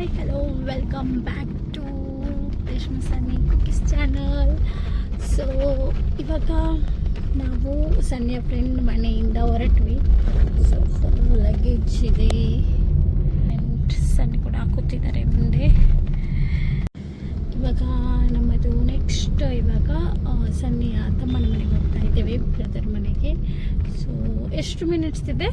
Hi hello welcome back to Reshme Sunny cookies channel. So ಇವಾಗ ನಾವು ಸನ್ನಿಯ friend ಮನೆಯಿಂದ ಹೊರಟ್ವಿ. ಸೊ ಫುಲ್ ಲಗೇಜ್ ಇದೆ ಆ್ಯಂಡ್ ಸನ್ನಿ ಕೂಡ ಕೂತಿದ್ದಾರೆ ಮುಂದೆ. ಇವಾಗ ನಮ್ಮದು ನೆಕ್ಸ್ಟ್ ಇವಾಗ ಸನ್ನಿಯ ತಮ್ಮನ ಮನೆಗೆ ಹೋಗ್ತಾ ಇದ್ದೇವೆ, ಬ್ರದರ್ ಮನೆಗೆ. ಸೊ ಎಷ್ಟು ಮಿನಿಟ್ಸ್ ಇದೆ?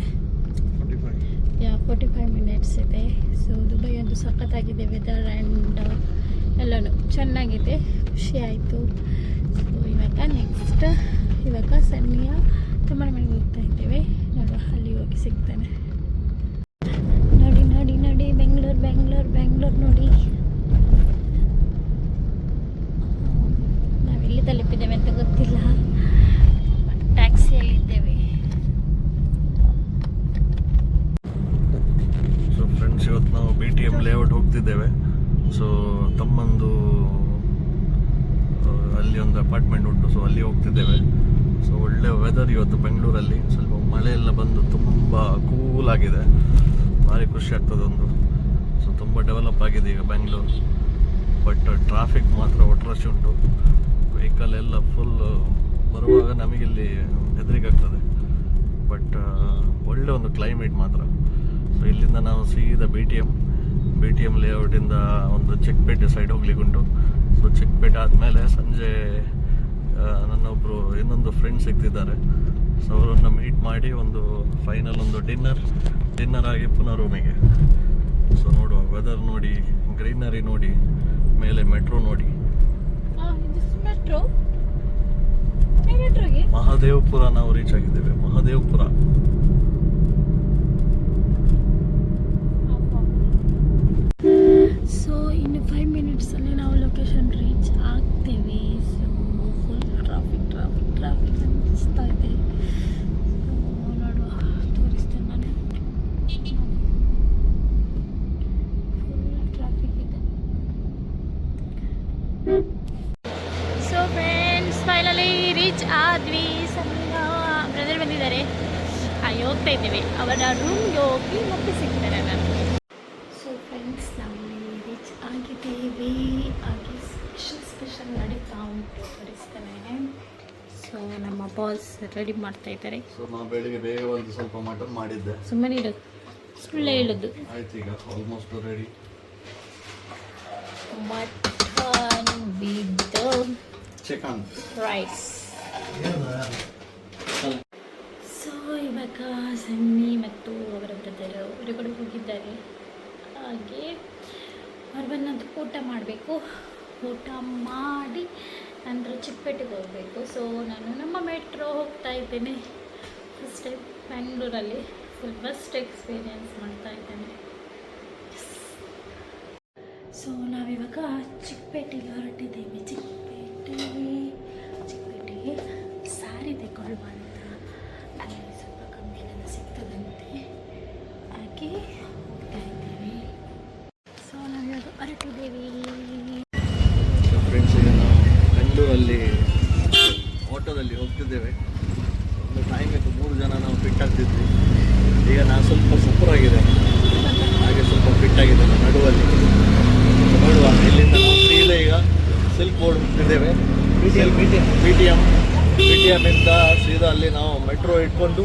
45 ಮಿನಿಟ್ಸ್ ಇದೆ. ಸೊ ದುಬೈ ಒಂದು ಸಖತ್ತಾಗಿದೆ, ವೆದರ್ ಆ್ಯಂಡ್ ಎಲ್ಲನೂ ಚೆನ್ನಾಗಿದೆ, ಖುಷಿ ಆಯಿತು. ಸೊ ಇವಾಗ ನೆಕ್ಸ್ಟ್ ಇವಾಗ ಸನ್ನಿಯ ತಮ್ಮನ ಮನೆಗೆ ಹೋಗ್ತಾ ಇದ್ದೇವೆ. ನೋಡುವ, ಅಲ್ಲಿ ಹೋಗಿ ಸಿಗ್ತಾನೆ. ನೋಡಿ ನೋಡಿ ನೋಡಿ, ಬೆಂಗಳೂರು ಬೆಂಗಳೂರು ಬೆಂಗಳೂರು ನೋಡಿ. ನಾವೆಲ್ಲಿ ತಲುಪಿದ್ದೇವೆ ಅಂತ ಗೊತ್ತಿಲ್ಲ, ಟ್ಯಾಕ್ಸಿಯಲ್ಲಿದ್ದೇವೆ. ಸೊ ಫ್ರೆಂಡ್ಸ್, ಇವತ್ತು ನಾವು BTM ಲೇಔಟ್ ಹೋಗ್ತಿದ್ದೇವೆ. ಸೊ ತಮ್ಮಂದು ಅಲ್ಲಿ ಒಂದು ಅಪಾರ್ಟ್ಮೆಂಟ್ ಉಂಟು, ಸೊ ಅಲ್ಲಿ ಹೋಗ್ತಿದ್ದೇವೆ. ಸೊ ಒಳ್ಳೆ ವೆದರ್ ಇವತ್ತು ಬೆಂಗಳೂರಲ್ಲಿ, ಸ್ವಲ್ಪ ಮಳೆ ಎಲ್ಲ ಬಂದು ತುಂಬ ಕೂಲ್ ಆಗಿದೆ, ಭಾರಿ ಖುಷಿ ಆಗ್ತದೆ ಒಂದು. ಸೊ ತುಂಬ ಡೆವಲಪ್ ಆಗಿದೆ ಈಗ ಬೆಂಗಳೂರು, ಬಟ್ ಟ್ರಾಫಿಕ್ ಮಾತ್ರ ಒಟ್ರಶ್ ಉಂಟು. ವೆಹಿಕಲ್ ಎಲ್ಲ ಫುಲ್ ಬರುವಾಗ ನಮಗಿಲ್ಲಿ ಹೆದರಿಕೆ ಆಗ್ತದೆ, ಬಟ್ ಒಳ್ಳೆ ಒಂದು ಕ್ಲೈಮೇಟ್ ಮಾತ್ರ. ಸೊ ಇಲ್ಲಿಂದ ನಾವು ಸೀದಾ BTM ಲೇಔಟಿಂದ ಒಂದು ಚೆಕ್ಪೇಟೆ ಸೈಡ್ ಹೋಗ್ಲಿಕ್ಕೆ ಉಂಟು. ಸೊ ಚೆಕ್ಪೇಟೆ ಆದಮೇಲೆ ಸಂಜೆ ನನ್ನೊಬ್ಬರು ಇನ್ನೊಂದು ಫ್ರೆಂಡ್ ಸಿಗ್ತಿದ್ದಾರೆ. ಸೊ ಅವರನ್ನು ಮೀಟ್ ಮಾಡಿ ಒಂದು ಫೈನಲ್ ಒಂದು ಡಿನ್ನರ್ ಆಗಿ ಪುನಃ ರೂಮಿಗೆ. ಸೊ ನೋಡುವ, ವೆದರ್ ನೋಡಿ, ಗ್ರೀನರಿ ನೋಡಿ, ಮೇಲೆ ಮೆಟ್ರೋ ನೋಡಿ. ಮಹಾದೇವಪುರ ನಾವು ರೀಚ್ ಆಗಿದ್ದೇವೆ. ಮಹಾದೇವಪುರ. ಸೊ ಇನ್ನು 5 ಮಿನಿಟ್ಸಲ್ಲಿ ನಾವು ಲೊಕೇಶನ್ ರೀಚ್ ಆಗ್ತೇವೆ. ಸೊ ಫುಲ್ ಟ್ರಾಫಿಕ್ ಅನಿಸ್ತಾ ಇದೆ. ನೋಡುವ, ತೋರಿಸ್ತೇನೆ ನಾನು. ಫುಲ್ ಟ್ರಾಫಿಕ್ ಇದೆ. ಸೊ ಫ್ರೆಂಡ್ಸ್, ಫೈನಲಿ ರೀಚ್ ಆದ್ವಿ. ಸಣ್ಣ ಬ್ರದರ್ ಬಂದಿದ್ದಾರೆ, ಹಾಗೆ ಹೋಗ್ತಾ ಇದ್ದೇವೆ. ಅವರ ರೂಮ್ಗೆ ಹೋಗಿ ಮತ್ತೆ ಸಿಗ್ತಾರೆ ನಾನು. ಸೊ ಫ್ರೆಂಡ್ಸ್, ನಾವು ರೀಚ್ ಆಗಿದ್ದೇವೆ. ಹಾಗೆ ಸ್ಪೆಷಲ್ ನಡೀತಾ ಉಂಟು, ತೋರಿಸ್ತೇನೆ. ಸೊ ನಮ್ಮ ಬಾಸ್ ರೆಡಿ ಮಾಡ್ತಾ ಇದ್ದಾರೆ. ಸೊ ನಾವು ಬೆಳಿಗ್ಗೆ ಬೇಗ ಒಂದು ಸ್ವಲ್ಪ ಮಟನ್ ಮಾಡಿದ್ದೆ. ಸುಮ್ಮನೆ ಇಡೋದು, ಸುಳ್ಳು ಹೇಳೋದು. ಆಯ್ತು, ಈಗ almost ready. Mutton with chicken rice. So ಇವಾಗ ಸನ್ನಿ ಮತ್ತು ಅವರ ಬ್ರದರ್ ಹೊರಗಡೆ ಹೋಗಿದ್ದಾರೆ. ಹಾಗೆ ಅವ್ರು ಬಂದಂತ ಊಟ ಮಾಡಬೇಕು. ಊಟ ಮಾಡಿ ನಂತರ ಚಿಕ್ಕಪೇಟೆಗೆ ಹೋಗಬೇಕು. ಸೊ ನಾನು ನಮ್ಮ ಮೆಟ್ರೋ ಹೋಗ್ತಾ ಇದ್ದೇನೆ. ಫಸ್ಟ್ ಟೈಮ್ ಬೆಂಗಳೂರಲ್ಲಿ ಫುಲ್ ಫಸ್ಟ್ ಎಕ್ಸ್ಪೀರಿಯನ್ಸ್ ಮಾಡ್ತಾ ಇದ್ದೇನೆ. ಸೊ ನಾವಿವಾಗ ಚಿಕ್ಕಪೇಟೆಗೆ ಹೊರಟಿದ್ದೇವೆ. ಚಿಕ್ಕಪೇಟೆಗೆ ಸ್ಯಾರಿ ತೆಗೊಳ್ಳುವ ಅಂತ, ಅಲ್ಲಿ ಸ್ವಲ್ಪ ಕಮ್ಮಿಯಲ್ಲೆಲ್ಲ ಸಿಗ್ತದಂತೆ, ಹಾಗೆ ಹೋಗ್ತಾ ಇದ್ದೇವೆ. ಸೊ ನಾವಿವಾಗ ಹೊರಟಿದ್ದೇವೆ. ಫ್ರೆಂಡ್ಸ್, ಈಗ ನಾವು ಬೆಂಗಳೂರಲ್ಲಿ ಆಟೋದಲ್ಲಿ ಹೋಗ್ತಿದ್ದೇವೆ. ಒಂದು ಟೈಮ್ ಇತ್ತು, 3 ಜನ ನಾವು ಫಿಟ್ ಆಗ್ತಿದ್ವಿ. ಈಗ ನಾನು ಸ್ವಲ್ಪ ಸಪೂರಾಗಿದೆ, ಹಾಗೆ ಸ್ವಲ್ಪ ಫಿಟ್ ಆಗಿದೆ ನಡುವಲ್ಲಿ. ನೋಡುವ, ಇಲ್ಲಿಂದ ನಾವು ಸೀದಾ ಈಗ ಸಿಲ್ಕ್ ಬೋರ್ಡ್ ಹೋಗ್ತಿದ್ದೇವೆ. BTM ಇಂದ ಸೀದಾ ಅಲ್ಲಿ ನಾವು ಮೆಟ್ರೋ ಇಟ್ಕೊಂಡು,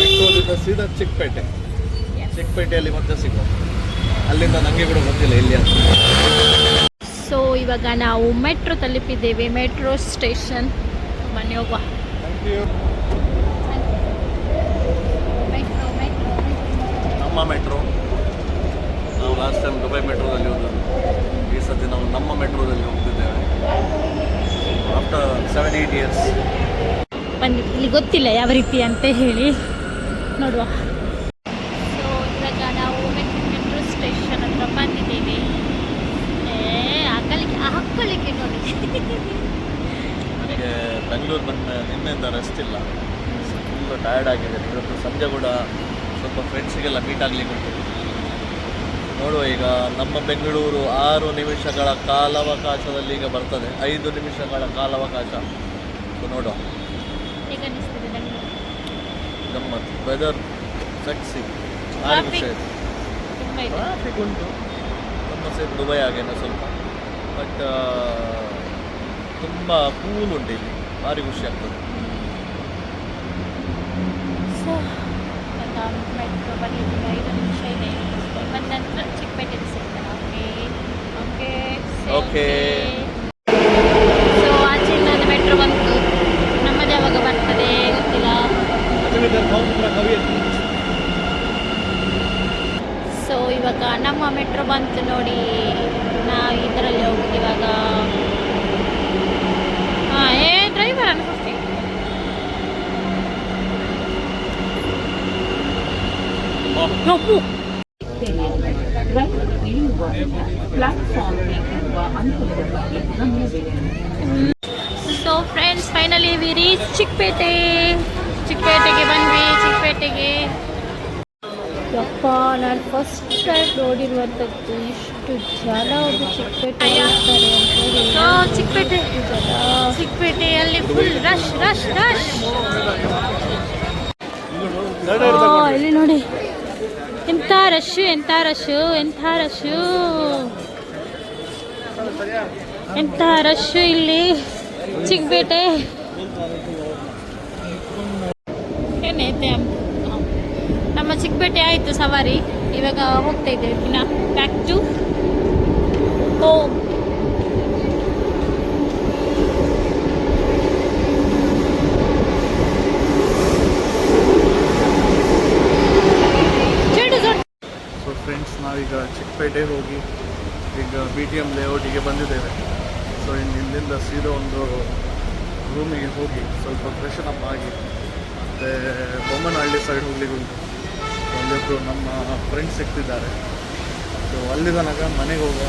ಮೆಟ್ರೋದಿಂದ ಸೀದಾ ಚಿಕ್ಕಪೇಟೆಯಲ್ಲಿ ಮತ್ತೆ ಸಿಗುವ. ಅಲ್ಲಿಂದ ನನಗೆ ಕೂಡ ಗೊತ್ತಿಲ್ಲ ಇಲ್ಲಿ ಅಂತ. ಸೊ ಇವಾಗ ನಾವು ಮೆಟ್ರೋ ತಲುಪಿದ್ದೇವೆ, ಮೆಟ್ರೋ ಸ್ಟೇಷನ್. ಬನ್ನಿ ಹೋಗುವ. ನಮ್ಮ ಮೆಟ್ರೋ, ನಾವು ಲಾಸ್ಟ್ ಟೈಮ್ ದುಬೈ ಮೆಟ್ರೋದಲ್ಲಿ ಹೋದದ್ದು. ಈ ಸತಿ ನಾವು ನಮ್ಮ ಮೆಟ್ರೋದಲ್ಲಿ ಹೋಗ್ತಿದ್ದೇವೆ ಆಫ್ಟರ್ 7-8 ಇಯರ್ಸ್. ಬನ್ನಿ, ಇಲ್ಲಿ ಗೊತ್ತಿಲ್ಲ ಯಾವ ರೀತಿ ಅಂತ ಹೇಳಿ ನೋಡುವ. ಸೊ ಇವಾಗ ನಾವು ಮೆಟ್ರೋ ಸ್ಟೇಷನ್ ಹತ್ರ ಬಂದಿದ್ದೇವೆ. ಹಾಕೊಳ್ಳಿಕ್ಕೆ ನೋಡಿ. ನನಗೆ ಬೆಂಗಳೂರು ಬಂದ ನಿನ್ನೆಯಿಂದ ರೆಸ್ಟ್ ಇಲ್ಲ, ತುಂಬ ಟಯರ್ಡ್ ಆಗಿದೆ. ಇವತ್ತು ಸಂಜೆ ಕೂಡ ಸ್ವಲ್ಪ ಫ್ರೆಂಡ್ಸಿಗೆಲ್ಲ ಮೀಟ್ ಆಗಲಿಕ್ಕೆ ಉಂಟು. ನೋಡುವ, ಈಗ ನಮ್ಮ ಬೆಂಗಳೂರು 6 ನಿಮಿಷಗಳ ಕಾಲಾವಕಾಶದಲ್ಲಿ ಈಗ ಬರ್ತದೆ, 5 ನಿಮಿಷಗಳ ಕಾಲಾವಕಾಶ. ಸೊ ನೋಡುವ, ಗಮ್ಮತ್ತು. ವೆದರ್ ಸೆಕ್ಸಿ, ಟ್ರಾಫಿಕ್ ಉಂಟು, ನಮ್ಮ ಸೇಮ್ ದುಬೈ ಆಗೇನೆ ಸ್ವಲ್ಪ, ಬಟ್ ತುಂಬ ಕೂಲ್ ಉಂಟು ಇಲ್ಲಿ, ಭಾರಿ ಖುಷಿ ಆಗ್ತದೆ. ಸೊ ಮೆಟ್ರೋ ಬಂದಿದ್ದೀವಿ, 5 ನಿಮಿಷ ಇದೆ. ಬಂದ ನಂತರ ಚಿಕ್ಕಪೇಟೆಗೆ ಸಿಗ್ತಾರೆ. Okay okay. ಸೊ ಆಚೆಯಿಂದ ಮೆಟ್ರೋ ಬಂತು, ನಮ್ಮದು ಯಾವಾಗ ಬರ್ತದೆ ಗೊತ್ತಿಲ್ಲ. ಸೊ ಇವಾಗ ನಮ್ಮ ಮೆಟ್ರೋ ಬಂತು ನೋಡಿ, ನಾವು ಇದರಲ್ಲಿ ಹೋಗುದು ಇವಾಗ. ಡ್ರೈವರ್ ಅನ್ಕೊಳ್ತೀವಿ. So friends, finally we reach ಚಿಕ್ಕಪೇಟೆಗೆ ಬಂದ್ವಿ. ಚಿಕ್ಕಪೇಟೆಗೆ ಯಪ್ಪ, ನಾನು ಫಸ್ಟ್ ಟೈಮ್ ನೋಡಿರುವಂಥದ್ದು ಇಷ್ಟು ಜನ ಒಂದು ಚಿಕ್ಕಪೇಟೆ ಇರ್ತಾರೆ ಅಂತ ಹೇಳಿ. ಚಿಕ್ಕಪೇಟೆಯಲ್ಲಿ ಫುಲ್ ರಶ್ ರಶ್ ರಶ್. ಇಲ್ಲಿ ನೋಡಿ, ಎಂಥ ರಶ್ಶು ಎಂಥ ರಶ್ಶು ಎಂಥ ರಶ್ಶು ಎಂಥ ರಶ್ಶು ಇಲ್ಲಿ ಚಿಕ್ಕಪೇಟೆ. ಏನೈತೆ ನಮ್ಮ ಚಿಕ್ಕಪೇಟೆ ಆಯಿತು ಸವಾರಿ. ಇವಾಗ ಹೋಗ್ತಾ ಇದ್ದೇವೆ ಪುನಃ back to home. So friends, ನಾವೀಗ ಚಿಕ್ಕಪೇಟೆ ಹೋಗಿ ಈಗ BTM ಲೇಔಟಿಗೆ ಬಂದಿದ್ದೇವೆ. ಸೊ ಇಲ್ಲಿಂದ ಸೀದಾ ಒಂದು ರೂಮಿಗೆ ಹೋಗಿ ಸ್ವಲ್ಪ ಫ್ರೆಶನ್ ಅಪ್ ಆಗಿ ಮತ್ತು ಬೊಮ್ಮನಹಳ್ಳಿ ಸೈಡ್ ಹೋಗ್ಲಿಕ್ಕೆ ಉಂಟು. ಅಲ್ಲಿಬ್ಬರು ನಮ್ಮ ಫ್ರೆಂಡ್ಸ್ ಸಿಗ್ತಿದ್ದಾರೆ. ಸೊ ಅಲ್ಲಿ ತನಕ ಮನೆಗೆ ಹೋಗುವ,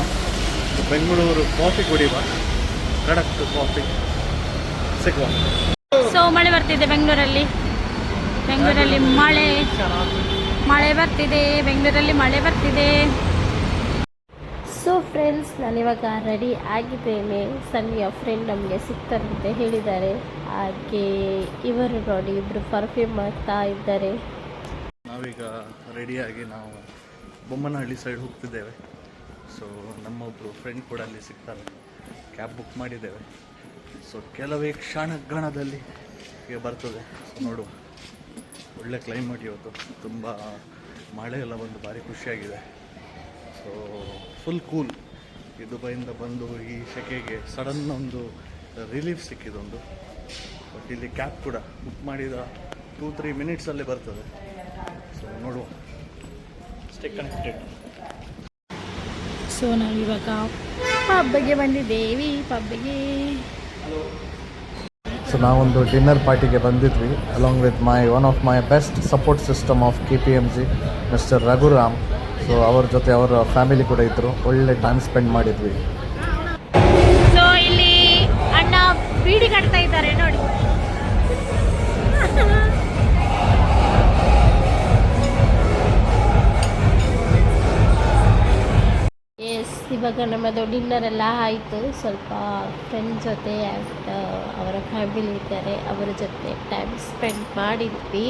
ಬೆಂಗಳೂರು ಕಾಫಿ ಕುಡಿಯುವ, ಖಡಕ್ ಕಾಫಿ ಸಿಗುವ. ಸೊ ಮಳೆ ಬರ್ತಿದೆ ಬೆಂಗಳೂರಲ್ಲಿ ಮಳೆ ಬರ್ತಿದೆ ಬೆಂಗಳೂರಲ್ಲಿ ಮಳೆ ಬರ್ತಿದೆ. ಸೊ ಫ್ರೆಂಡ್ಸ್, ನಾನಿವಾಗ ರೆಡಿ ಆಗಿದ್ದೇನೆ. ಸನ್ನಿಯ ಫ್ರೆಂಡ್ ನಮಗೆ ಸಿಗ್ತಾರಂತೆ ಹೇಳಿದ್ದಾರೆ. ಹಾಗೆ ಇವರು ನೋಡಿ, ಇಬ್ಬರು ಪರ್ಫ್ಯೂಮ್ ಮಾಡ್ತಾ ಇದ್ದಾರೆ. ನಾವೀಗ ರೆಡಿಯಾಗಿ ನಾವು ಬೊಮ್ಮನಹಳ್ಳಿ ಸೈಡ್ ಹೋಗ್ತಿದ್ದೇವೆ. ಸೊ ನಮ್ಮೊಬ್ಬರು ಫ್ರೆಂಡ್ ಕೂಡ ಅಲ್ಲಿ ಸಿಗ್ತಾರೆ. ಕ್ಯಾಬ್ ಬುಕ್ ಮಾಡಿದ್ದೇವೆ. ಸೊ ಕೆಲವೇ ಕ್ಷಣಗಣದಲ್ಲಿ ಈಗ ಬರ್ತದೆ. ಸೊ ನೋಡುವ. ಒಳ್ಳೆ ಕ್ಲೈಮೇಟ್ ಇವತ್ತು, ತುಂಬ ಮಳೆ ಎಲ್ಲ ಬಂದು ಭಾರಿ ಖುಷಿಯಾಗಿದೆ. So full cool. ಈ ದುಬೈಯಿಂದ ಬಂದು ಈ ಸೆಕೆಗೆ ಸಡನ್ ಒಂದು ರಿಲೀಫ್ ಸಿಕ್ಕಿದೊಂದು. ಬಟ್ ಇಲ್ಲಿ ಕ್ಯಾಬ್ ಕೂಡ ಬುಕ್ ಮಾಡಿದ 2-3 ಮಿನಿಟ್ಸಲ್ಲೇ ಬರ್ತದೆ. ಸೊ ನೋಡುವ, ಸ್ಟೇ ಕನೆಕ್ಟೆಡ್. ಸೊ ನಾವಿವಾಗ ಪಬ್ಬಿಗೆ ಬಂದಿದ್ದೇವೆ. ಸೊ ನಾವೊಂದು ಡಿನ್ನರ್ ಪಾರ್ಟಿಗೆ ಬಂದಿದ್ವಿ along with one of my best support system of KPMG, mister Raghuram. So ಅವ್ರ ಜೊತೆ ಅವರ ಫ್ಯಾಮಿಲಿ ಕೂಡ ಇದ್ದರು. ಒಳ್ಳೆ ಟೈಮ್ ಸ್ಪೆಂಡ್ ಮಾಡಿದ್ವಿ. ಸೊ ಇಲ್ಲಿ ಅಣ್ಣ ಬೀಡಿ ಕಟ್ತಾ ಇದ್ದಾರೆ ನೋಡಿ. ಇವಾಗ ನಮ್ಮದು ಡಿನ್ನರ್ ಎಲ್ಲ ಆಯಿತು. ಸ್ವಲ್ಪ ಫ್ರೆಂಡ್ ಜೊತೆ ಆ್ಯಂಡ್ ಅವರ ಫ್ಯಾಮಿಲಿ ಇದ್ದಾರೆ, ಅವರ ಜೊತೆ ಟೈಮ್ ಸ್ಪೆಂಡ್ ಮಾಡಿದ್ವಿ.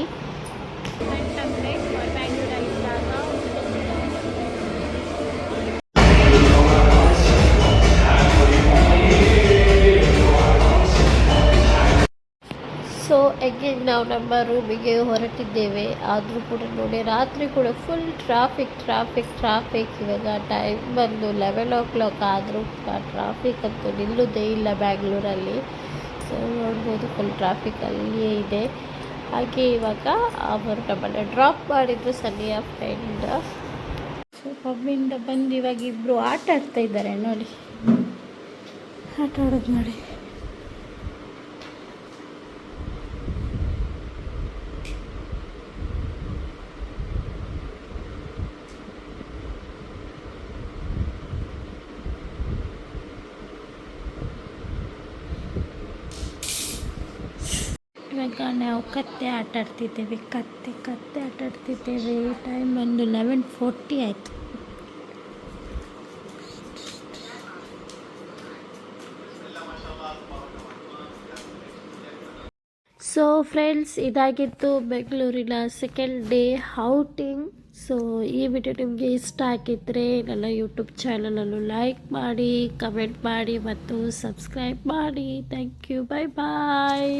ಸೊ ಅಗೇನ್ ನಾವು ನಮ್ಮ ರೂಮಿಗೆ ಹೊರಟಿದ್ದೇವೆ. ಆದರೂ ಕೂಡ ನೋಡಿ, ರಾತ್ರಿ ಕೂಡ ಫುಲ್ ಟ್ರಾಫಿಕ್. ಇವಾಗ ಟೈಮ್ ಬಂದು 11 o'clock ಆದರೂ ಟ್ರಾಫಿಕ್ ಅಂತೂ ನಿಲ್ಲುವುದೇ ಇಲ್ಲ ಬ್ಯಾಂಗ್ಳೂರಲ್ಲಿ. ಸೊ ನೋಡ್ಬೋದು, ಫುಲ್ ಟ್ರಾಫಿಕ್ ಅಲ್ಲಿಯೇ ಇದೆ. ಹಾಗೆ ಇವಾಗ ಅವರು ನಮ್ಮನ್ನು ಡ್ರಾಪ್ ಮಾಡಿದ್ರು, ಸನ್ನಿಯ ಫ್ರೆಂಡ್. ಸೊ ಪಬ್ಬಿಂದ ಬಂದು ಇವಾಗ ಇಬ್ಬರು ಆಟ ಆಡ್ತಾ ಇದ್ದಾರೆ ನೋಡಿ, ಆಟ ಆಡೋದು ನೋಡಿ. ಇವಾಗ ನಾವು ಕತ್ತೆ ಆಟ ಆಡ್ತಿದ್ದೇವೆ. ಟೈಮ್ ಒಂದು 11:40 ಆಯಿತು. ಸೊ ಫ್ರೆಂಡ್ಸ್, ಇದಾಗಿತ್ತು ಬೆಂಗಳೂರಿನ ಸೆಕೆಂಡ್ ಡೇ ಔಟಿಂಗ್. ಸೊ ಈ ವಿಡಿಯೋ ನಿಮಗೆ ಇಷ್ಟ ಆಗಿದ್ದರೆ ನನ್ನ ಯೂಟ್ಯೂಬ್ ಚಾನಲನ್ನು ಲೈಕ್ ಮಾಡಿ, ಕಮೆಂಟ್ ಮಾಡಿ ಮತ್ತು ಸಬ್ಸ್ಕ್ರೈಬ್ ಮಾಡಿ. Thank you, bye bye.